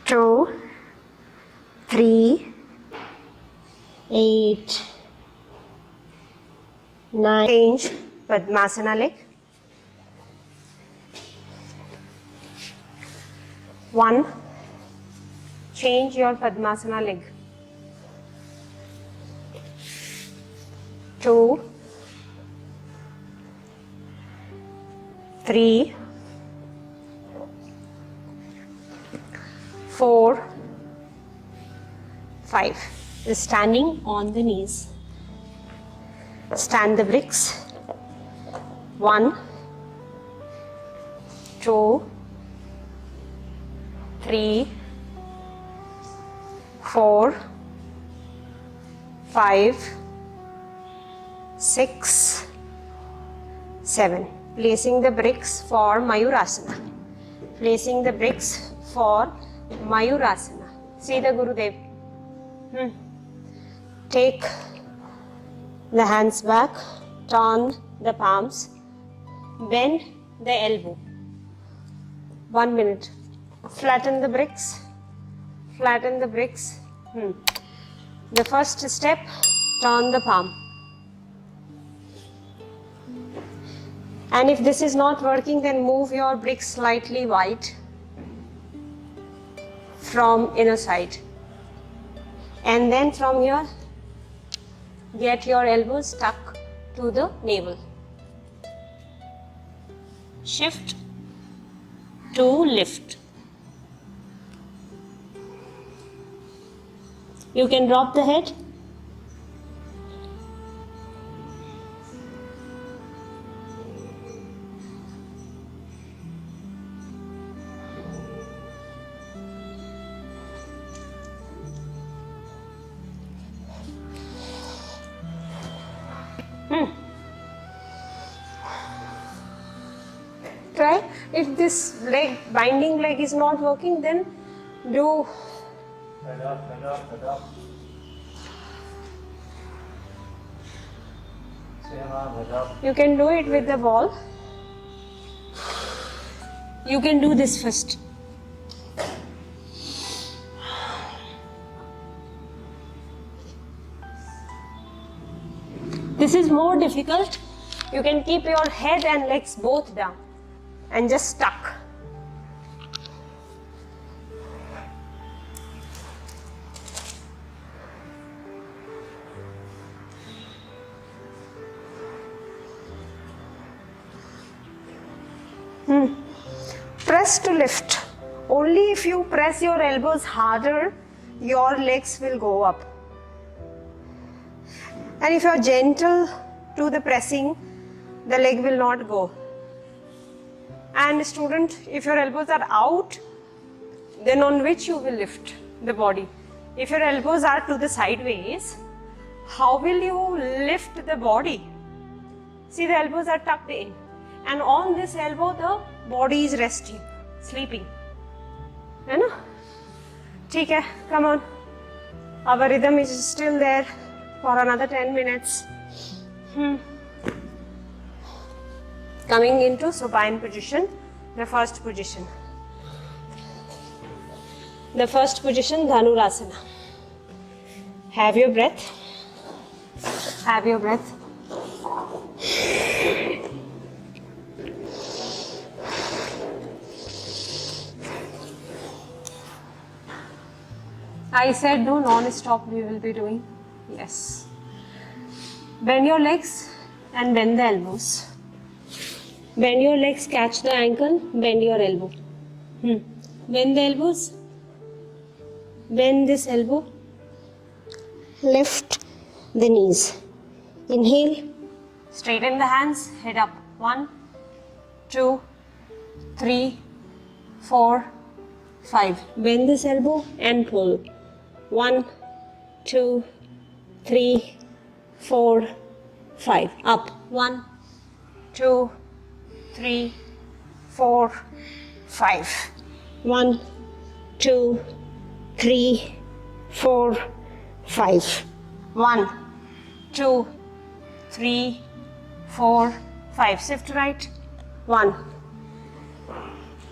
2, 3, 8, 9. Change Padmasana leg. 1. Change your Padmasana leg. 2, 3, 4, 5. Standing on the knees. Stand the bricks. 1, 2, 3, 4, 5, 6, 7. Placing the bricks for Mayurasana. Placing the bricks for Mayurasana. See the Gurudev. Take the hands back, turn the palms, bend the elbow. 1 minute. Flatten the bricks. Flatten the bricks. The first step, turn the palm. And if this is not working, then move your bricks slightly wide from inner side. And then from here, get your elbows stuck to the navel. Shift to lift. You can drop the head. Try. If this leg, binding leg is not working, then do head up, head up, head up. Same arm, head up. You can do it with the ball. You can do this first. This is more difficult. You can keep your head and legs both down and just stuck. Press to lift. Only if you press your elbows harder, your legs will go up. And if you are gentle to the pressing, the leg will not go. And student, if your elbows are out, then on which you will lift the body? If your elbows are to the sideways, how will you lift the body? See, the elbows are tucked in. And on this elbow, the body is resting, sleeping. You know? ठीक है, come on. Our rhythm is still there for another 10 minutes. Coming into supine position, the first position. The first position, Dhanurasana. Have your breath. Have your breath. I said no non-stop we will be doing. Yes. Bend your legs and bend the elbows. Bend your legs, catch the ankle, bend your elbow. Bend the elbows. Bend this elbow. Lift the knees. Inhale. Straighten the hands, head up. 1, 2, 3, 4, 5. Bend this elbow and pull. 1, 2, 3, 4, 5. Up. 1, 2, 3, 4, 5. 1, 2, 3, 4, 5. 1, 2, 3, 4, 5. Shift right. 1,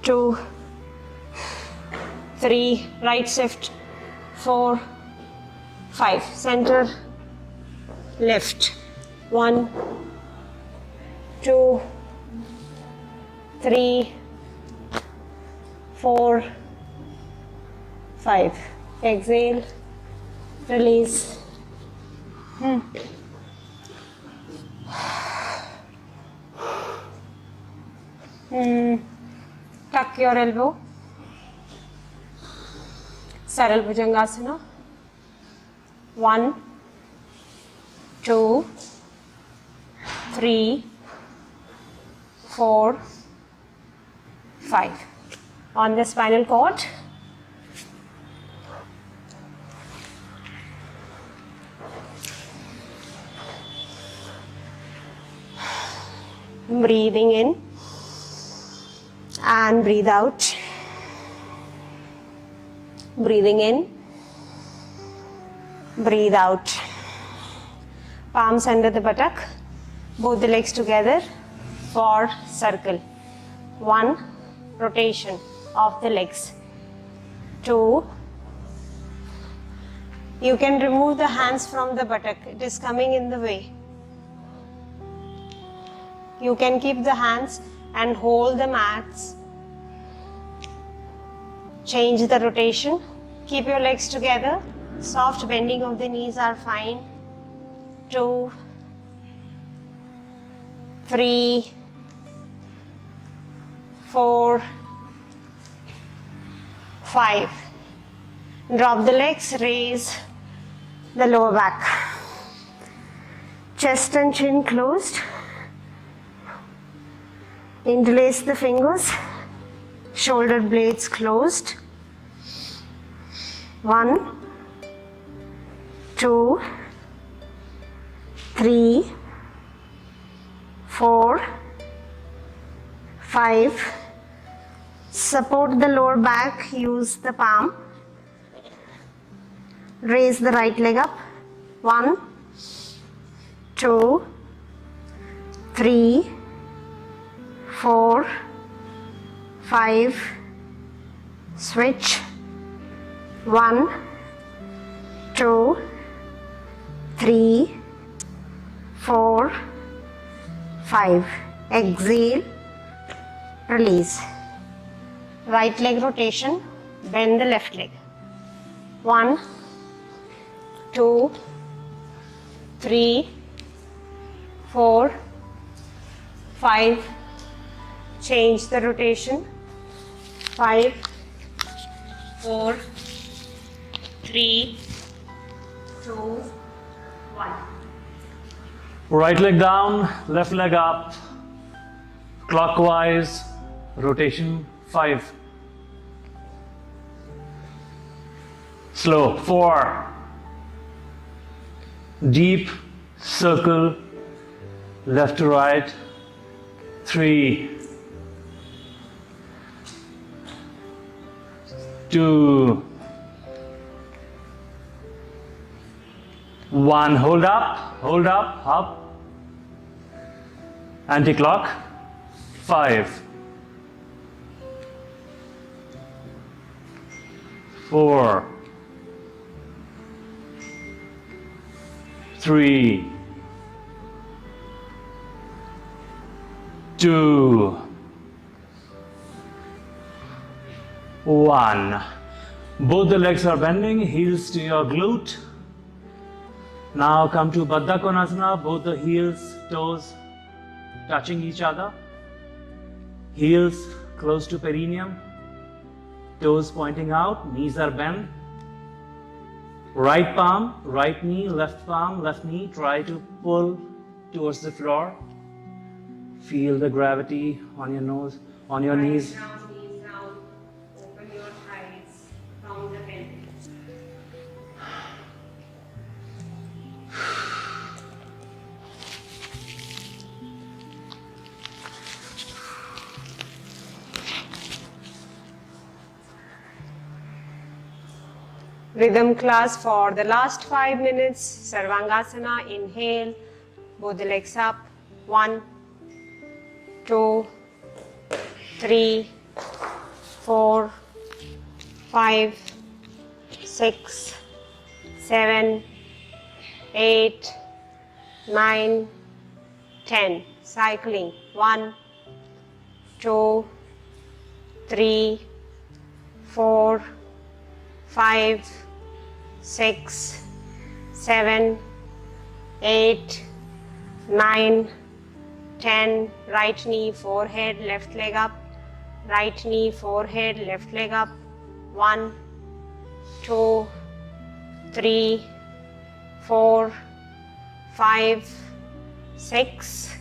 2, 3, right shift, 4, 5, center, lift, 1, 2, 3, 4, 5. Exhale, release. Tuck your elbow. Saral Bhujangasana. 1, 2, 3, 4, 5. On the spinal cord. Breathing in and breathe out. Breathing in, breathe out. Palms under the buttock, both the legs together for circle. 1, rotation of the legs. 2, you can remove the hands from the buttock, it is coming in the way. You can keep the hands and hold the mats. Change the rotation. Keep your legs together. Soft bending of the knees are fine. 2, 3, 4, 5. Drop the legs, raise the lower back. Chest and chin closed. Interlace the fingers, shoulder blades closed. 1, 2, 3, 4, 5. Support the lower back, use the palm. Raise the right leg up. 1, 2, 3, 4, 5, switch. 1, 2, 3, 4, 5. Exhale, release. Right leg rotation, bend the left leg. 1, 2, 3, 4, 5. Change the rotation. 5, 4, 3, 2, 1. Right leg down, left leg up. Clockwise, rotation 5. Slow. 4. Deep circle, left to right. 3, 2, 1. Hold up, up. Anti-clock. 5, 4, 3, 2, 1. Both the legs are bending, heels to your glute. Now come to Baddha Konasana, both the heels, toes touching each other. Heels close to perineum, toes pointing out, knees are bent. Right palm, right knee, left palm, left knee. Try to pull towards the floor. Feel the gravity on your nose, on your knees. Knees down, open your eyes, round the head. Rhythm class for the last 5 minutes. Sarvangasana, inhale, both the legs up. 1, 2, 3, 4, 5, 6, 7, 8, 9, 10. Cycling. 1, 2, 3, 4, 5, 6, 7, 8, 9, 10. Right knee, forehead, left leg up. Right knee, forehead, left leg up. 1, 2, 3, 4, 5, 6,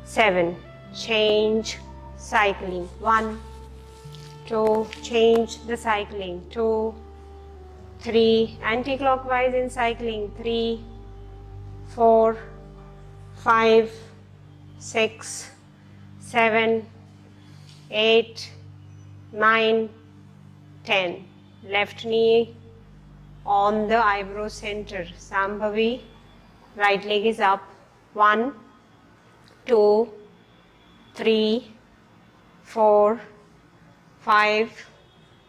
7. Change, cycling. 1, 2, change the cycling. 2, 3, anti-clockwise in cycling. 3, 4, 5, 6, 7, 8, 9, 10. Left knee on the eyebrow center. Sambhavi. Right leg is up. 1, 2, 3, 4, 5,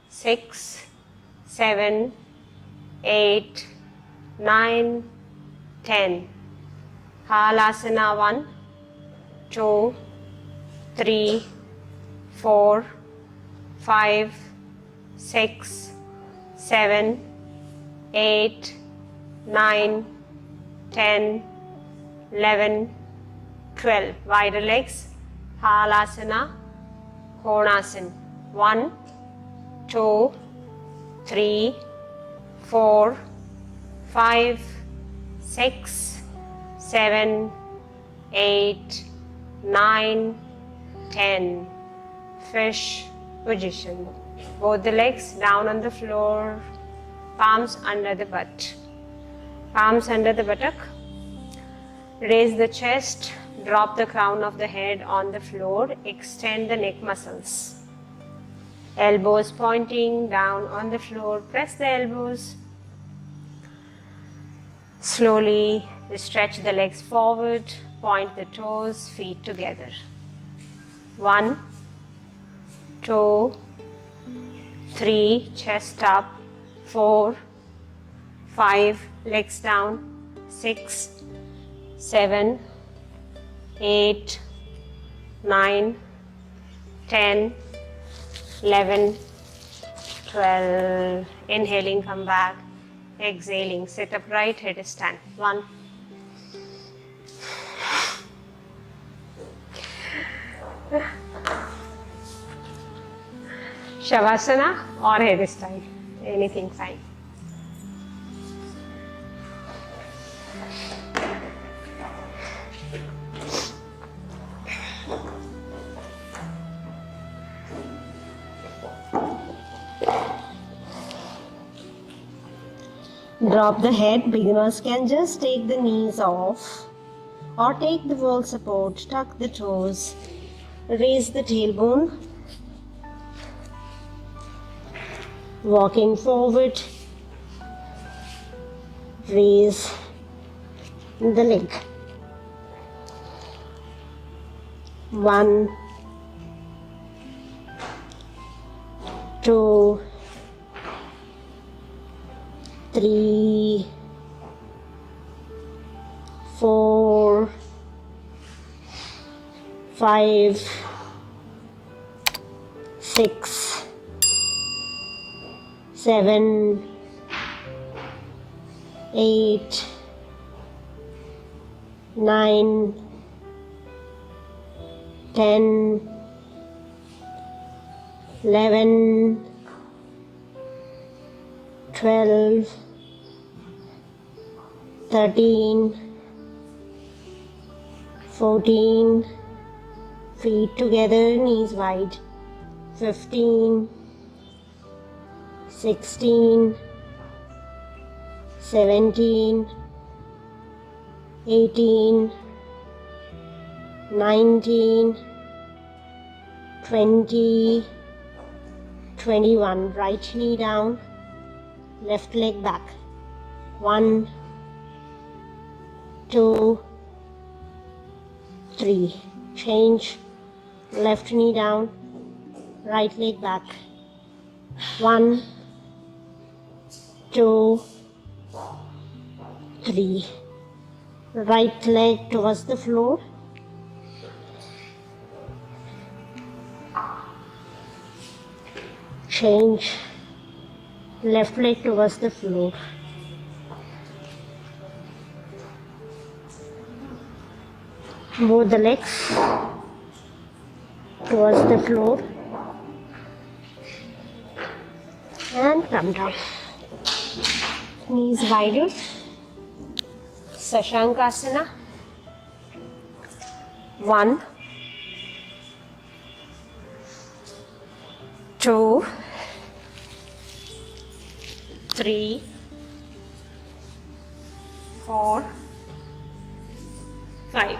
6, 7, 8, 9, 10. Halasana. 1, 2, 3, 4, 5, 6, 7, 8, 9, 10, 11, 12. Wider legs. Halasana, Konasana. 1, 2, 3, 4, 5, 6, 7, 8, 9, 10. Fish position. Both the legs down on the floor, palms under the butt. Palms under the buttock. Raise the chest, drop the crown of the head on the floor, extend the neck muscles. Elbows pointing down on the floor, press the elbows. Slowly stretch the legs forward, point the toes, feet together. 1, 2, 3, chest up. 4, 5, legs down. 6, 7, 8, 9, 10, 11, 12. Inhaling, come back. Exhaling, sit upright, head stand. 1. Shavasana or head stand. Anything fine. Drop the head. Beginners can just take the knees off or take the wall support. Tuck the toes. Raise the tailbone. Walking forward. Raise the leg. 1, 2, 3, 4, 5, 6, 7, 8, 9, 10, 11, 12, 13, 14, feet together, knees wide. 15, 16, 17, 18, 19, 20, 21. Right knee down, left leg back. 1, 2, 3. Change. Left knee down, right leg back. 1, 2, 3. Right leg towards the floor. Change. Left leg towards the floor. Both the legs towards the floor and come down. Knees wider. Sashankasana. 1, 2, 3, 4, 5.